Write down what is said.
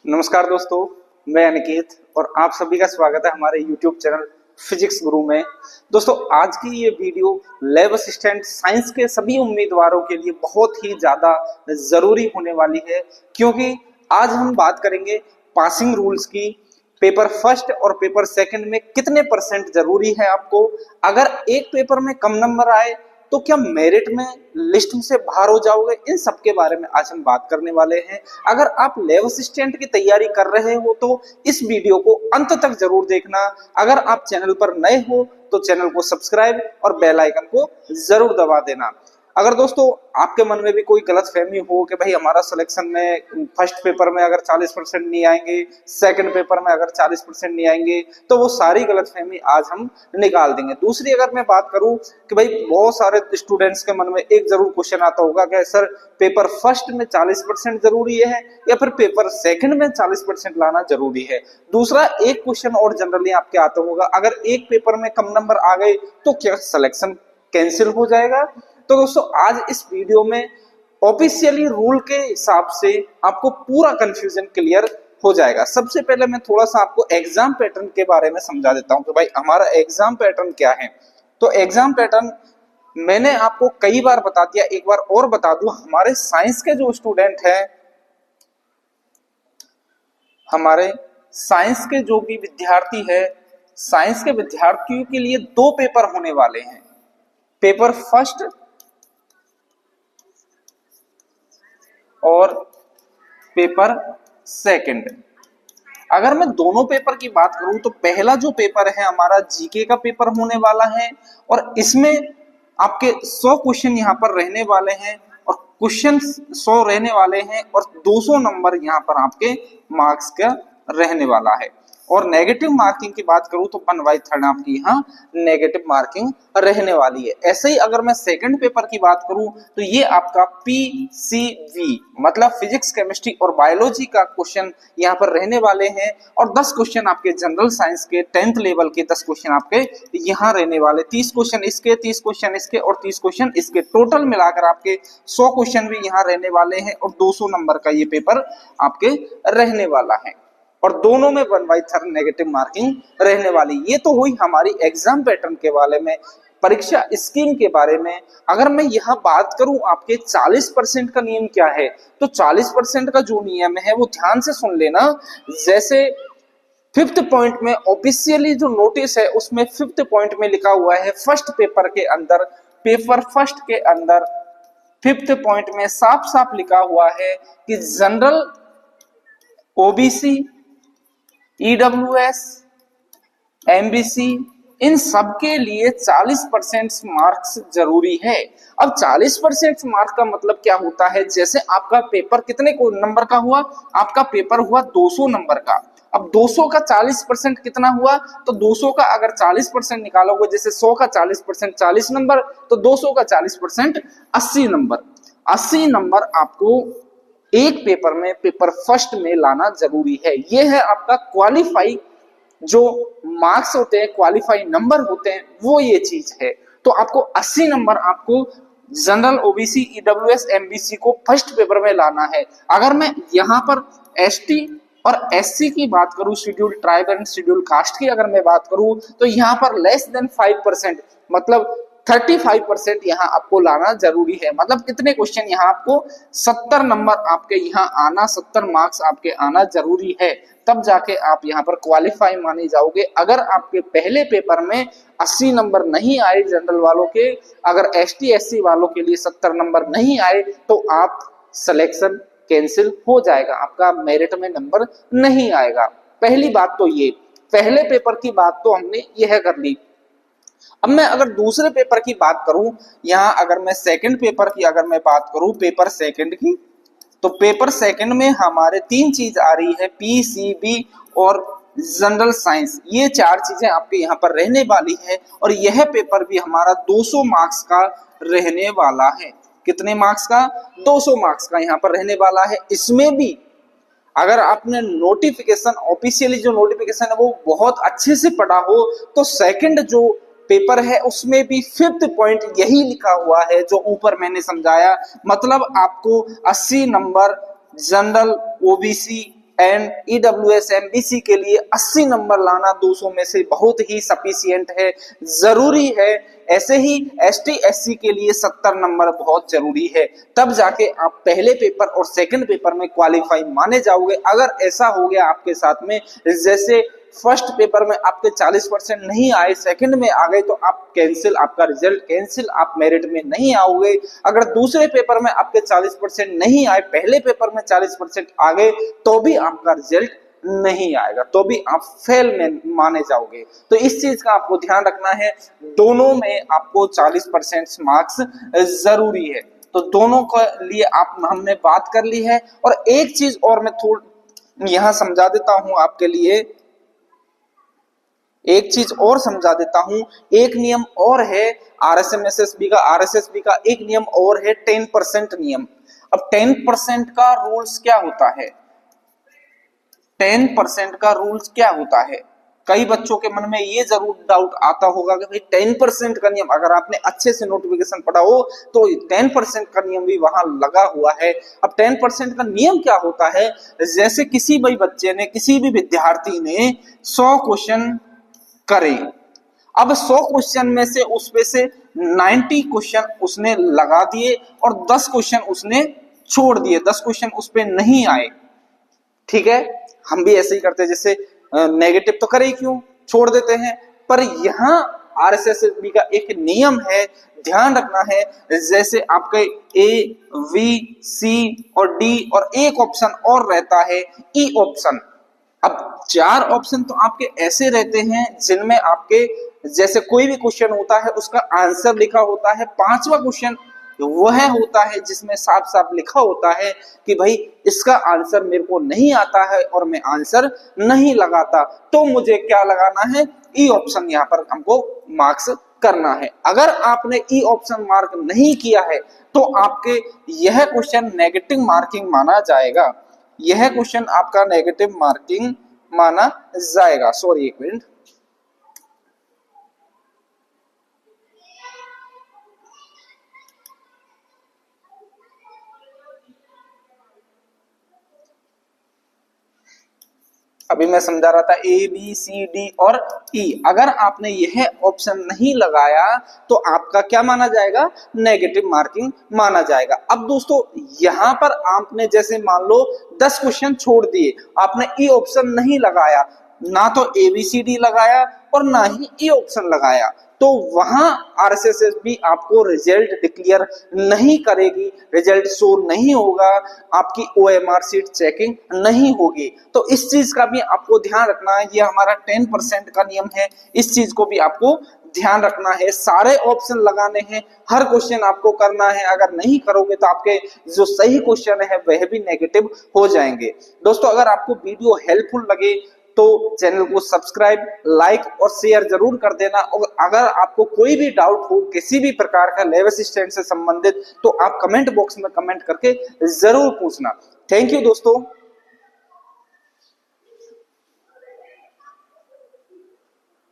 नमस्कार दोस्तों, मैं अनिकेत और आप सभी का स्वागत है हमारे YouTube चैनल फिजिक्स गुरु में। दोस्तों, आज की ये वीडियो लैब असिस्टेंट साइंस के सभी उम्मीदवारों के लिए बहुत ही ज्यादा जरूरी होने वाली है, क्योंकि आज हम बात करेंगे पासिंग रूल्स की। पेपर फर्स्ट और पेपर सेकंड में कितने परसेंट जरूरी है आपको। अगर एक पेपर में कम नंबर आए तो क्या मेरिट में लिस्ट से बाहर हो जाओगे, इन सब के बारे में आज हम बात करने वाले हैं। अगर आप लैब असिस्टेंट की तैयारी कर रहे हो तो इस वीडियो को अंत तक जरूर देखना। अगर आप चैनल पर नए हो तो चैनल को सब्सक्राइब और बेल आइकन को जरूर दबा देना। अगर दोस्तों आपके मन में भी कोई गलत फहमी हो कि भाई हमारा सिलेक्शन में फर्स्ट पेपर में अगर 40% नहीं आएंगे, सेकंड पेपर में अगर 40% नहीं आएंगे, तो वो सारी गलत फहमी आज हम निकाल देंगे। दूसरी अगर मैं बात करूं कि भाई बहुत सारे स्टूडेंट्स के मन में एक जरूर क्वेश्चन आता होगा कि सर पेपर फर्स्ट में 40% जरूरी है या फिर पेपर सेकंड में 40% लाना जरूरी है। दूसरा एक क्वेश्चन और जनरली आपके आता होगा, अगर एक पेपर में कम नंबर आ गए तो क्या सिलेक्शन कैंसिल हो जाएगा। तो दोस्तों आज इस वीडियो में ऑफिशियली रूल के हिसाब से आपको पूरा कंफ्यूजन क्लियर हो जाएगा। सबसे पहले मैं थोड़ा सा आपको एग्जाम पैटर्न के बारे में समझा देता हूं कि भाई हमारा एग्जाम पैटर्न क्या है। तो एग्जाम पैटर्न मैंने आपको कई बार बता दिया, एक बार और बता दूं। हमारे साइंस के जो स्टूडेंट हैं, हमारे साइंस के जो भी विद्यार्थी है, साइंस के विद्यार्थियों के लिए दो पेपर होने वाले हैं, पेपर फर्स्ट और पेपर सेकंड। अगर मैं दोनों पेपर की बात करूं तो पहला जो पेपर है हमारा जीके का पेपर होने वाला है और इसमें आपके 100 क्वेश्चन यहां पर रहने वाले हैं और क्वेश्चन 100 रहने वाले हैं और 200 नंबर यहां पर आपके मार्क्स का रहने वाला है। और नेगेटिव मार्किंग की बात करूं तो 1/3 आपकी यहाँ नेगेटिव मार्किंग रहने वाली है। ऐसे ही अगर मैं सेकंड पेपर की बात करूं तो ये आपका पीसीवी मतलब फिजिक्स, केमिस्ट्री और बायोलॉजी का क्वेश्चन यहाँ पर रहने वाले हैं और 10 क्वेश्चन आपके जनरल साइंस के 10th लेवल के 10 क्वेश्चन आपके यहाँ रहने वाले। 30 क्वेश्चन इसके, 30 क्वेश्चन इसके और 30 क्वेश्चन इसके, टोटल मिलाकर आपके 100 क्वेश्चन भी यहाँ रहने वाले हैं और 200 नंबर का ये पेपर आपके रहने वाला है और दोनों में 1/3 नेगेटिव मार्किंग रहने वाली। ये तो हुई हमारी एग्जाम पैटर्न के बारे में। परीक्षा स्कीम के बारे में अगर मैं यहाँ बात करूं, आपके 40% का नियम क्या है, तो 40% का जो नियम है वो ध्यान से सुन लेना। जैसे 5th पॉइंट में ऑफिशियली जो नोटिस है उसमें 5th पॉइंट में लिखा हुआ है, फर्स्ट पेपर के अंदर, पेपर फर्स्ट के अंदर 5th पॉइंट में साफ साफ लिखा हुआ है कि जनरल, ओबीसी, ईडब्ल्यूएस, एमबीसी, इन सब के लिए 40% मार्क्स जरूरी है। अब 40% मार्क्स का मतलब क्या होता है, जैसे आपका पेपर कितने को नंबर का हुआ, आपका पेपर हुआ 200 नंबर का। अब 200 का 40% कितना हुआ, तो 200 का अगर 40% निकालोगे, जैसे 100 का 40% 40 नंबर, तो 200 का 40% 80 नंबर। 80 नंबर आपको एक पेपर में, पेपर फर्स्ट में लाना जरूरी है। यह है आपका क्वालिफाई, जो मार्क्स होते हैं, क्वालिफाई नंबर होते हैं, वो ये चीज है। तो आपको 80 नंबर आपको जनरल, ओबीसी, ईडब्ल्यूएस, एमबीसी को फर्स्ट पेपर में लाना है। अगर मैं यहाँ पर एसटी और एससी की बात करूं, schedule tribe and schedule caste की अगर मैं बात करूं, तो यहाँ पर लेस देन 5% मतलब 35% यहाँ आपको लाना जरूरी है। मतलब कितने क्वेश्चन यहाँ आपको 70 नंबर आपके यहाँ आना, 70 मार्क्स आपके आना जरूरी है, तब जाके आप यहाँ पर क्वालिफाई माने जाओगे। अगर आपके पहले पेपर में 80 नंबर नहीं आए जनरल वालों के, अगर एसटी एससी वालों के लिए 70 नंबर नहीं आए, तो आप सिलेक्शन कैंसिल हो जाएगा, आपका मेरिट में नंबर नहीं आएगा। पहली बात तो ये, पहले पेपर की बात तो हमने यह कर ली। अब मैं अगर दूसरे पेपर की बात करूं, यहां अगर मैं सेकंड पेपर की अगर मैं बात करूं, पेपर सेकंड की, तो पेपर सेकंड में हमारे 3 चीज आ रही है, पीसीबी और जनरल साइंस। ये 4 चीजें आपके यहाँ पर रहने वाली है और यह पेपर भी हमारा 200 मार्क्स का रहने वाला है। कितने मार्क्स का? 200 मार्क्स का यहाँ पर रहने वाला है। इसमें भी अगर आपने नोटिफिकेशन, ऑफिशियली जो नोटिफिकेशन है वो बहुत अच्छे से पढ़ा हो, तो सेकंड जो पेपर है उसमें भी 5th पॉइंट यही लिखा हुआ है जो ऊपर मैंने समझाया। मतलब आपको 80 number general, OBC, and EWS MBC के लिए 80 नंबर लाना 200 में से बहुत ही सफिशिएंट है, जरूरी है। ऐसे ही एसटी एससी के लिए 70 नंबर बहुत जरूरी है, तब जाके आप पहले पेपर और सेकंड पेपर में क्वालिफाई माने जाओगे। अगर ऐसा हो गया आपके साथ में, जैसे फर्स्ट पेपर में आपके 40% नहीं आए, सेकंड में आ गए, तो आप कैंसिल, आपका रिजल्ट कैंसिल, आप मेरिट में नहीं आओगे। अगर दूसरे पेपर में आपके 40% नहीं आए, पहले पेपर में 40% आ गए, तो भी आपका रिजल्ट नहीं आएगा, तो भी आप फेल में माने जाओगे। तो इस चीज का आपको ध्यान रखना है, दोनों में आपको 40% मार्क्स जरूरी है। तो दोनों के लिए आप हमने बात कर ली है। और एक चीज और मैं थोड़ा यहां समझा देता हूं आपके लिए, एक चीज और समझा देता हूं। एक नियम और है आरएसएमएसएसबी का, आरएसएसबी का एक नियम और है 10% नियम। अब 10% का रूल्स क्या होता है? 10% का रूल्स क्या होता है? कई बच्चों के मन में ये जरूर डाउट आता होगा कि भाई 10% का नियम, अगर आपने अच्छे से नोटिफिकेशन पढ़ा हो तो 10% का नियम भी वहां लगा हुआ है। अब 10% का नियम क्या होता है? जैसे किसी भी बच्चे ने, किसी भी विद्यार्थी ने 100 क्वेश्चन करे, अब 100 क्वेश्चन में से उसमें से 90 क्वेश्चन उसने लगा दिए और 10 क्वेश्चन उसने छोड़ दिए, 10 क्वेश्चन उस पे नहीं आए। ठीक है, हम भी ऐसे ही करते हैं, जैसे नेगेटिव तो करे क्यों, छोड़ देते हैं। पर यहाँ आरएसएसबी का एक नियम है, ध्यान रखना है। जैसे आपके ए, वी, सी और डी और एक ऑप्शन और रहता है ई ऑप्शन। अब 4 ऑप्शन तो आपके ऐसे रहते हैं जिनमें आपके जैसे कोई भी क्वेश्चन होता है उसका आंसर लिखा होता है। 5वां क्वेश्चन वह होता है जिसमें साफ साफ लिखा होता है कि भाई इसका आंसर मेरे को नहीं आता है और मैं आंसर नहीं लगाता, तो मुझे क्या लगाना है? ई ऑप्शन यहाँ पर हमको मार्क्स करना है। अगर आपने ई ऑप्शन मार्क नहीं किया है तो आपके यह क्वेश्चन नेगेटिव मार्किंग माना जाएगा, यह क्वेश्चन आपका नेगेटिव मार्किंग माना जाएगा। सॉरी, एक मिनट। अभी मैं समझा रहा था ए बी सी डी और ई, अगर आपने यह ऑप्शन नहीं लगाया तो आपका क्या माना जाएगा? नेगेटिव मार्किंग माना जाएगा। अब दोस्तों यहां पर आपने जैसे मान लो 10 क्वेश्चन छोड़ दिए, आपने ई ऑप्शन नहीं लगाया, ना तो ए बी सी डी लगाया और ना ही ई ऑप्शन लगाया, तो वहां आरएसएसबी आपको रिजल्ट डिक्लेयर नहीं करेगी, रिजल्ट शो नहीं होगा, आपकी ओएमआर सीट चेकिंग नहीं होगी। तो इस चीज का भी आपको ध्यान रखना है, ये हमारा 10% का नियम है, इस चीज को भी आपको ध्यान रखना है। सारे ऑप्शन लगाने हैं, हर क्वेश्चन आपको करना है, अगर नहीं करोगे तो आपके जो सही क्वेश्चन है वह भी नेगेटिव हो जाएंगे। दोस्तों अगर आपको वीडियो हेल्पफुल लगे तो चैनल को सब्सक्राइब, लाइक और शेयर जरूर कर देना। और अगर आपको कोई भी डाउट हो किसी भी प्रकार का लेवल असिस्टेंट से संबंधित, तो आप कमेंट बॉक्स में कमेंट करके जरूर पूछना। थैंक यू दोस्तों।